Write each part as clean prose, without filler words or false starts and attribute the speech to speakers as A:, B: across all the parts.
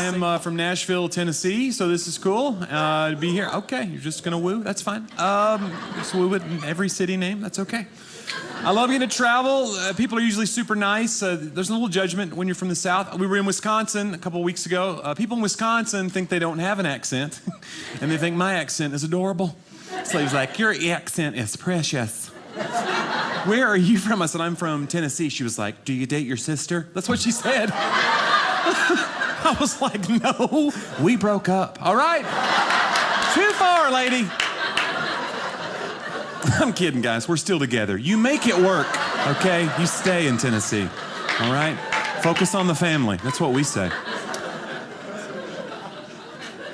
A: I am from Nashville, Tennessee, so this is cool to be here. Okay, you're just gonna woo, that's fine. Just woo it in every city name, that's okay. I love getting to travel. People are usually super nice. There's a little judgment when you're from the South. We were in Wisconsin a couple of weeks ago. People in Wisconsin think they don't have an accent, and they think my accent is adorable. So he's like, your accent is precious. Where are you from? I said, I'm from Tennessee. She was like, do you date your sister? That's what she said. I was like, no, we broke up. All right? Too far, lady. I'm kidding, guys. We're still together. You make it work, okay? You stay in Tennessee, all right? Focus on the family. That's what we say.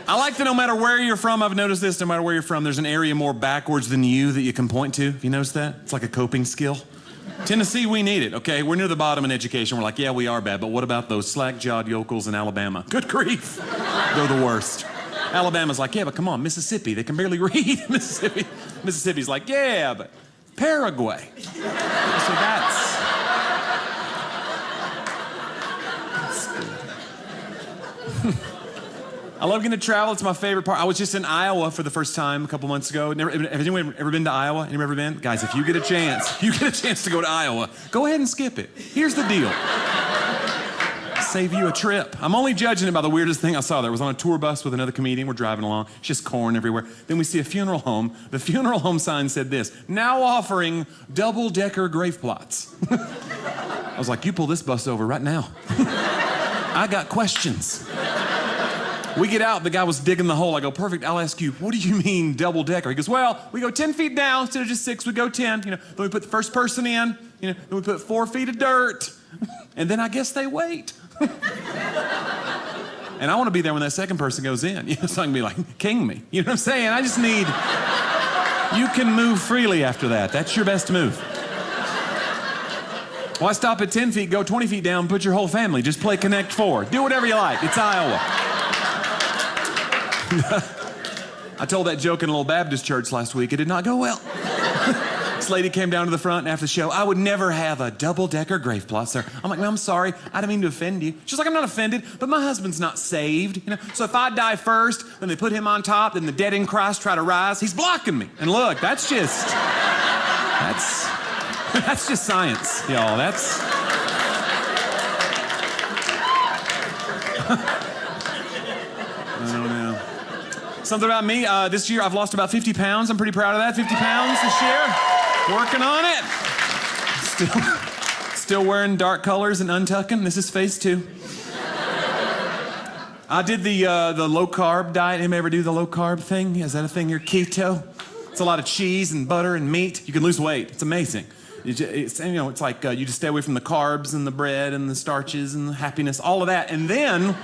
A: I like that no matter where you're from, I've noticed this, no matter where you're from, there's an area more backwards than you that you can point to. Have you noticed that? It's like a coping skill. Tennessee, we need it, okay? We're near the bottom in education. We're like, yeah, we are bad, but what about those slack-jawed yokels in Alabama? Good grief. They're the worst. Alabama's like, yeah, but come on, Mississippi, they can barely read. Mississippi's like, yeah, but Paraguay. So that's good. I love getting to travel. It's my favorite part. I was just in Iowa for the first time a couple months ago. Has anyone ever been to Iowa? Anyone ever been? Guys, if you get a chance to go to Iowa, go ahead and skip it. Here's the deal. Save you a trip. I'm only judging it by the weirdest thing I saw there. I was on a tour bus with another comedian. We're driving along. It's just corn everywhere. Then we see a funeral home. The funeral home sign said this, now offering double-decker grave plots. I was like, you pull this bus over right now. I got questions. We get out, the guy was digging the hole. I go, perfect, I'll ask you, what do you mean double-decker? He goes, well, we go 10 feet down instead of just 6, we go 10. Then we put the first person in, then we put 4 feet of dirt. And then I guess they wait. And I want to be there when that second person goes in, so I can be like, king me. You know what I'm saying? I just need, you can move freely after that. That's your best move. Why stop at 10 feet, go 20 feet down, put your whole family, just play Connect 4. Do whatever you like, it's Iowa. I told that joke in a little Baptist church last week. It did not go well. This lady came down to the front after the show. I would never have a double-decker grave plot, sir. I'm like, well, I'm sorry. I didn't mean to offend you. She's like, I'm not offended, but my husband's not saved. So if I die first, then they put him on top, then the dead in Christ try to rise. He's blocking me. And look, that's just science, y'all. That's... I don't know. Something about me, this year I've lost about 50 pounds. I'm pretty proud of that, 50 pounds this year. Working on it. Still wearing dark colors and untucking. This is phase 2. I did the low-carb diet. Anybody ever do the low-carb thing? Is that a thing? You're keto? It's a lot of cheese and butter and meat. You can lose weight. It's amazing. It's like you just stay away from the carbs and the bread and the starches and the happiness, all of that, and then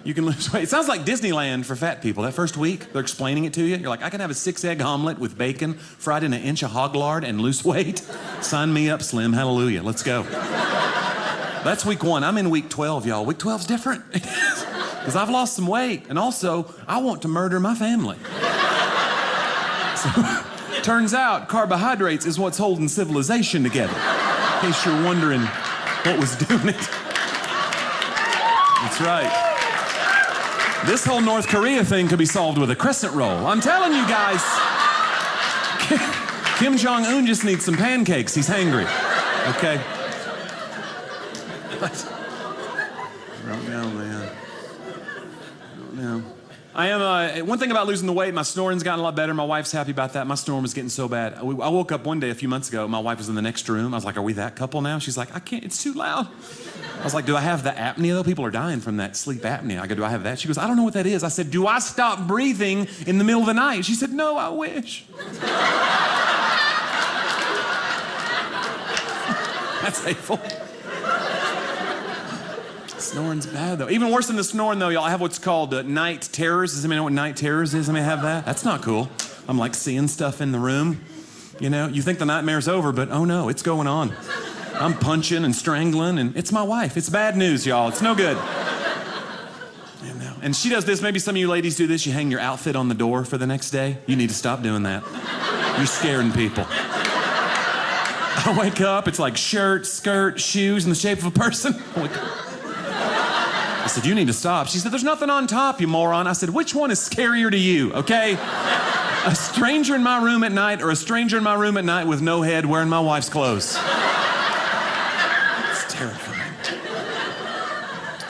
A: you can lose weight. It sounds like Disneyland for fat people. That first week, they're explaining it to you. You're like, I can have a 6-egg omelet with bacon, fried in an inch of hog lard, and lose weight. Sign me up, Slim. Hallelujah. Let's go. That's week 1. I'm in week 12, y'all. Week 12's different. Because I've lost some weight. And also, I want to murder my family. So, turns out, carbohydrates is what's holding civilization together. In case you're wondering what was doing it. That's right. This whole North Korea thing could be solved with a crescent roll. I'm telling you guys, Kim Jong-un just needs some pancakes. He's hangry. Okay? What? I don't know, man. I don't know. I am, one thing about losing the weight, my snoring's gotten a lot better. My wife's happy about that. My snoring was getting so bad. I woke up one day a few months ago. My wife was in the next room. I was like, are we that couple now? She's like, I can't, it's too loud. I was like, do I have the apnea though? People are dying from that sleep apnea. I go, do I have that? She goes, I don't know what that is. I said, do I stop breathing in the middle of the night? She said, no, I wish. That's hateful. Snoring's bad though. Even worse than the snoring though, y'all, I have what's called night terrors. Does anybody know what night terrors is? Anybody have that? That's not cool. I'm like seeing stuff in the room. You think the nightmare's over, but oh no, it's going on. I'm punching and strangling, and it's my wife. It's bad news, y'all. It's no good. And she does this. Maybe some of you ladies do this. You hang your outfit on the door for the next day. You need to stop doing that. You're scaring people. I wake up, it's like shirt, skirt, shoes in the shape of a person. The said, you need to stop. She said, there's nothing on top, you moron. I said, which one is scarier to you, okay? A stranger in my room at night or a stranger in my room at night with no head wearing my wife's clothes? It's terrifying.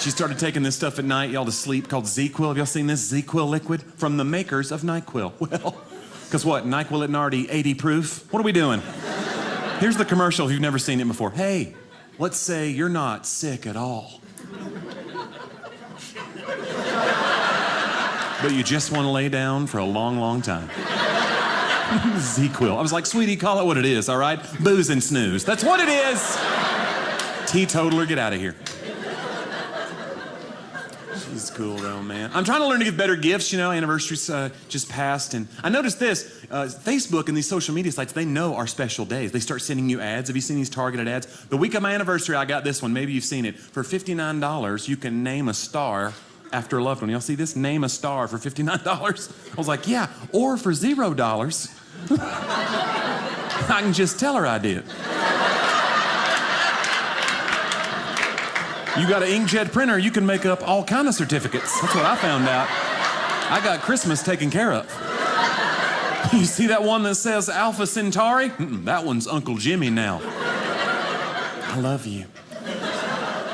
A: She started taking this stuff at night, y'all, to sleep, called ZzzQuil. Have y'all seen this ZzzQuil liquid? From the makers of NyQuil. Well, because what, NyQuil isn't already 80 proof? What are we doing? Here's the commercial if you've never seen it before. Hey, let's say you're not sick at all. But you just want to lay down for a long, long time. ZzzQuil. I was like, sweetie, call it what it is, all right? Booze and snooze. That's what it is. Teetotaler, get out of here. She's cool though, man. I'm trying to learn to give better gifts, you know, anniversaries just passed, and I noticed this, Facebook and these social media sites, they know our special days. They start sending you ads. Have you seen these targeted ads? The week of my anniversary, I got this one. Maybe you've seen it. For $59, you can name a star after a loved one. Y'all see this? Name a star for $59. I was like, yeah, or for $0. I can just tell her I did. You got an inkjet printer, you can make up all kind of certificates. That's what I found out. I got Christmas taken care of. You see that one that says Alpha Centauri? That one's Uncle Jimmy now. I love you.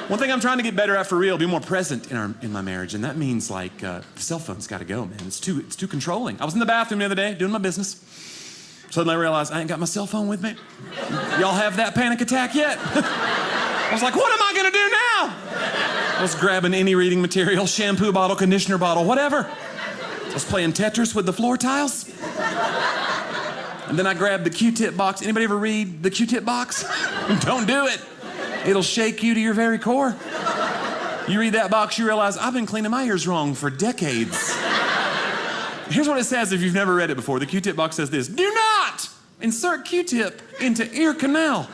A: One thing I'm trying to get better at for real, be more present in my marriage, and that means like the cell phone's got to go, man. It's too controlling. I was in the bathroom the other day doing my business. Suddenly I realized I ain't got my cell phone with me. Y'all have that panic attack yet? I was like, what am I gonna do now? I was grabbing any reading material, shampoo bottle, conditioner bottle, whatever. I was playing Tetris with the floor tiles. And then I grabbed the Q-tip box. Anybody ever read the Q-tip box? Don't do it. It'll shake you to your very core. You read that box, you realize, I've been cleaning my ears wrong for decades. Here's what it says if you've never read it before. The Q-tip box says this: do not insert Q-tip into ear canal.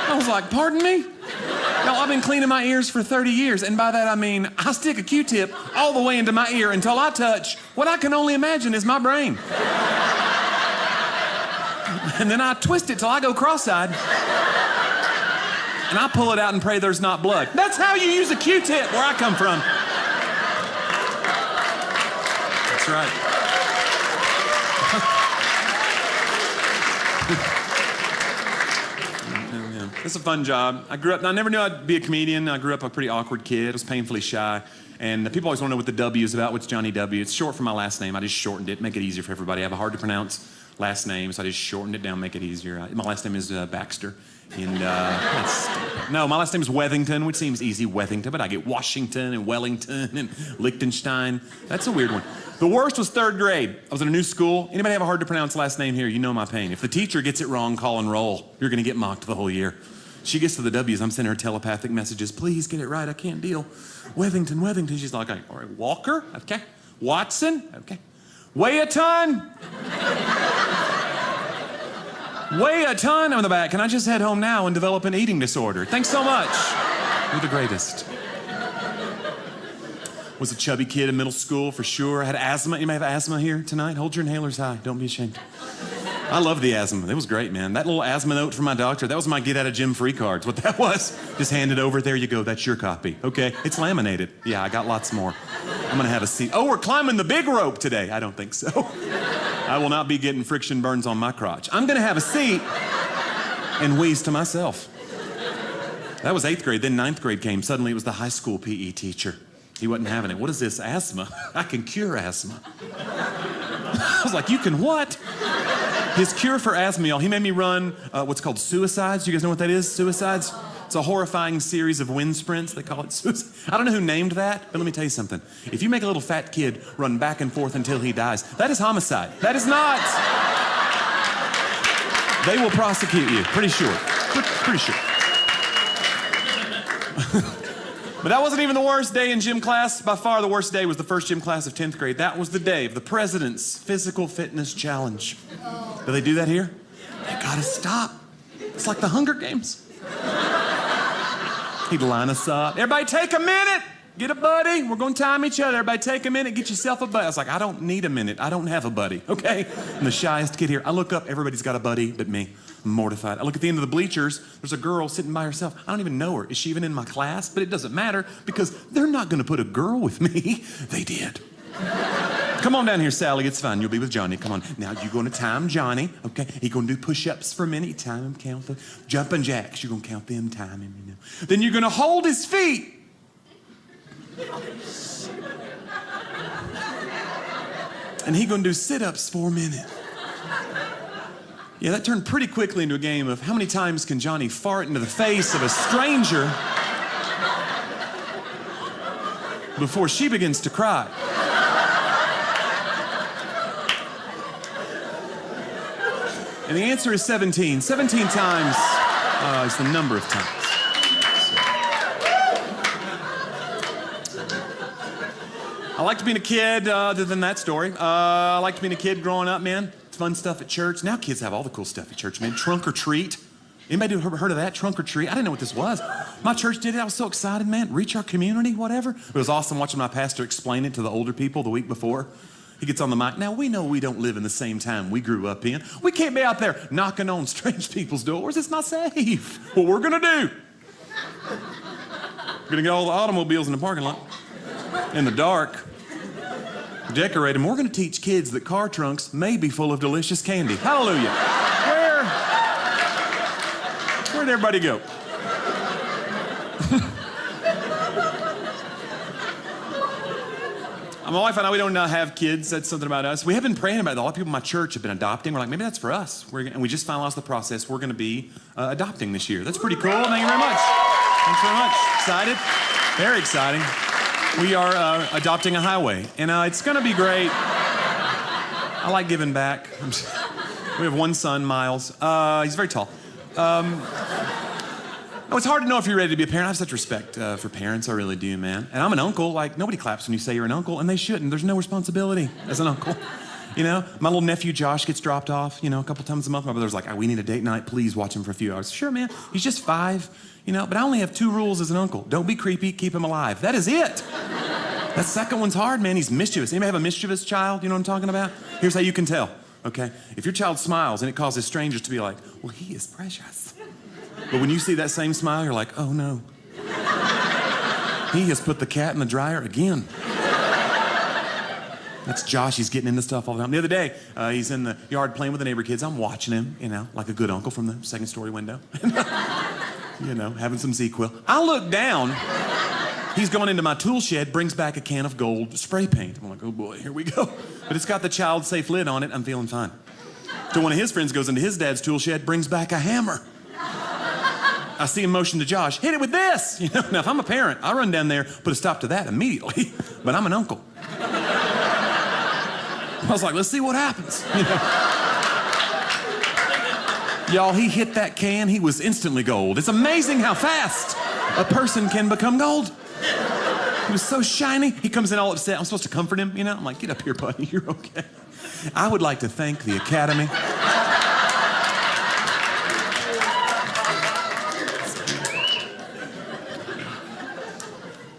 A: I was like, pardon me? Y'all, I've been cleaning my ears for 30 years, and by that I mean I stick a Q-tip all the way into my ear until I touch what I can only imagine is my brain. And then I twist it till I go cross-eyed. And I pull it out and pray there's not blood. That's how you use a Q-tip where I come from. That's right. It's a fun job. I never knew I'd be a comedian. I grew up a pretty awkward kid. I was painfully shy. And people always want to know what the W is about. What's Johnny W? It's short for my last name. I just shortened it, make it easier for everybody. I have a hard to pronounce last name, so I just shortened it down, make it easier. My last name is Baxter. And no, my last name is Wetherington, which seems easy, Wetherington, but I get Washington and Wellington and Liechtenstein. That's a weird one. The worst was third grade. I was in a new school. Anybody have a hard to pronounce last name here? You know my pain. If the teacher gets it wrong, call and roll. You're gonna get mocked the whole year. She gets to the W's, I'm sending her telepathic messages. Please get it right, I can't deal. Wetherington. She's like, all right, Walker, okay. Watson, okay. Weigh a ton. Weigh a ton on the back. Can I just head home now and develop an eating disorder? Thanks so much. You're the greatest. Was a chubby kid in middle school for sure. I had asthma. You may have asthma here tonight. Hold your inhalers high. Don't be ashamed. I love the asthma. It was great, man. That little asthma note from my doctor, that was my get out of gym free cards. What that was, just hand it over. There you go. That's your copy. Okay, it's laminated. Yeah, I got lots more. I'm gonna have a seat. Oh, we're climbing the big rope today. I don't think so. I will not be getting friction burns on my crotch. I'm gonna have a seat and wheeze to myself. That was 8th grade. Then 9th grade came. Suddenly it was the high school PE teacher. He wasn't having it. What is this, asthma? I can cure asthma. I was like, you can what? His cure for asthma, y'all, he made me run what's called suicides. You guys know what that is? Suicides? It's a horrifying series of wind sprints. They call it suicide. I don't know who named that, but let me tell you something. If you make a little fat kid run back and forth until he dies, that is homicide. That is not. They will prosecute you, pretty sure. Pretty sure. But that wasn't even the worst day in gym class. By far the worst day was the first gym class of 10th grade. That was the day of the President's Physical Fitness Challenge. Do they do that here? They gotta stop. It's like the Hunger Games. He'd line us up. Everybody take a minute. Get a buddy. We're going to time each other. Everybody take a minute. Get yourself a buddy. I was like, I don't need a minute. I don't have a buddy, okay? I'm the shyest kid here. I look up. Everybody's got a buddy but me. I'm mortified. I look at the end of the bleachers. There's a girl sitting by herself. I don't even know her. Is she even in my class? But it doesn't matter because they're not going to put a girl with me. They did. Come on down here, Sally. It's fine. You'll be with Johnny. Come on. Now, you're going to time Johnny, okay? He's going to do push-ups for a minute. Time him, count the jumping jacks. You're going to count them, time him. You know. Then you're going to hold his feet. And he's going to do sit-ups for a minute. Yeah, that turned pretty quickly into a game of how many times can Johnny fart into the face of a stranger before she begins to cry. And the answer is 17. 17 times is the number of times. I liked being a kid, other than that story. I liked being a kid growing up, man. It's fun stuff at church. Now kids have all the cool stuff at church, man. Trunk or treat. Anybody heard of that? Trunk or treat? I didn't know what this was. My church did it. I was so excited, man. Reach our community, whatever. It was awesome watching my pastor explain it to the older people the week before. He gets on the mic. Now, we know we don't live in the same time we grew up in. We can't be out there knocking on strange people's doors. It's not safe. What we're going to do, we're going to get all the automobiles in the parking lot in the dark, decorate them. We're going to teach kids that car trunks may be full of delicious candy. Hallelujah. Where'd everybody go? My wife and I, we don't have kids. That's something about us. We have been praying about it. A lot of people in my church have been adopting. We're like, maybe that's for us. And we just finalized the process. We're going to be adopting this year. That's pretty cool. Thank you very much. Thanks very much. Excited? Very exciting. We are adopting a highway. And it's going to be great. I like giving back. We have one son, Miles. He's very tall. It's hard to know if you're ready to be a parent. I have such respect for parents. I really do, man. And I'm an uncle. Like, nobody claps when you say you're an uncle, and they shouldn't. There's no responsibility as an uncle. You know, my little nephew Josh gets dropped off, you know, a couple times a month. My brother's like, we need a date night. Please watch him for a few hours. Sure, man. He's just 5, you know, but I only have 2 rules as an uncle. Don't be creepy. Keep him alive. That is it. That second one's hard, man. He's mischievous. Anybody have a mischievous child? You know what I'm talking about? Here's how you can tell, okay? If your child smiles and it causes strangers to be like, well, he is precious. But when you see that same smile, you're like, oh no. He has put the cat in the dryer again. That's Josh. He's getting into stuff all the time. The other day, he's in the yard playing with the neighbor kids. I'm watching him, you know, like a good uncle from the 2nd story window. You know, having some ZzzQuil. I look down. He's going into my tool shed, brings back a can of gold spray paint. I'm like, oh boy, here we go. But it's got the child-safe lid on it. I'm feeling fine. So one of his friends goes into his dad's tool shed, brings back a hammer. I see him motion to Josh, hit it with this. You know, now if I'm a parent, I run down there, put a stop to that immediately. But I'm an uncle. I was like, let's see what happens. You know? Y'all, he hit that can, he was instantly gold. It's amazing how fast a person can become gold. He was so shiny. He comes in all upset. I'm supposed to comfort him, you know? I'm like, get up here, buddy, you're okay. I would like to thank the Academy.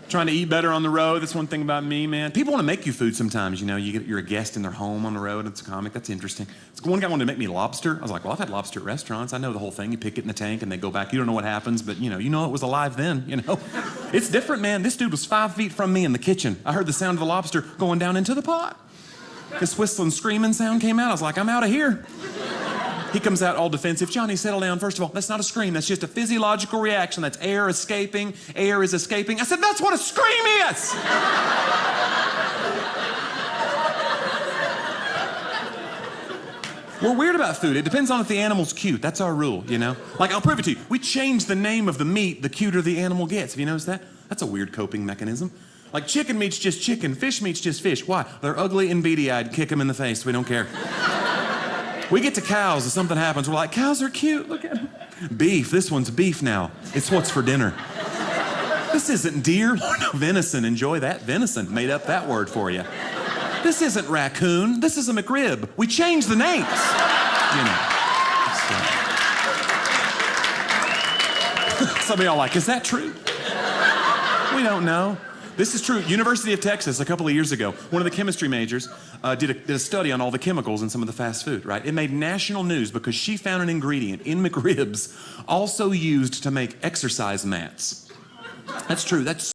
A: Trying to eat better on the road. That's one thing about me, man. People want to make you food sometimes, you know. You're a guest in their home on the road. It's a comic. That's interesting. One guy wanted to make me lobster. I was like, well, I've had lobster at restaurants. I know the whole thing. You pick it in the tank and they go back. You don't know what happens, but you know it was alive then, you know. It's different, man. This dude was 5 feet from me in the kitchen. I heard the sound of the lobster going down into the pot. This whistling, screaming sound came out. I was like, I'm out of here. He comes out all defensive. Johnny, settle down. First of all, that's not a scream. That's just a physiological reaction. That's air escaping. Air is escaping. I said, that's what a scream is. We're weird about food. It depends on if the animal's cute. That's our rule, you know? Like, I'll prove it to you. We change the name of the meat the cuter the animal gets. Have you noticed that? That's a weird coping mechanism. Like, chicken meat's just chicken. Fish meat's just fish. Why? They're ugly and beady-eyed. Kick them in the face. We don't care. We get to cows and something happens. We're like, cows are cute. Look at them. Beef. This one's beef now. It's what's for dinner. This isn't deer. No, venison. Enjoy that. Venison. Made up that word for you. This isn't raccoon. This is a McRib. We changed the names. You know. Some of y'all are like, is that true? We don't know. This is true. University of Texas, a couple of years ago, one of the chemistry majors did a study on all the chemicals in some of the fast food, right? It made national news because she found an ingredient in McRibs also used to make exercise mats. That's true. That's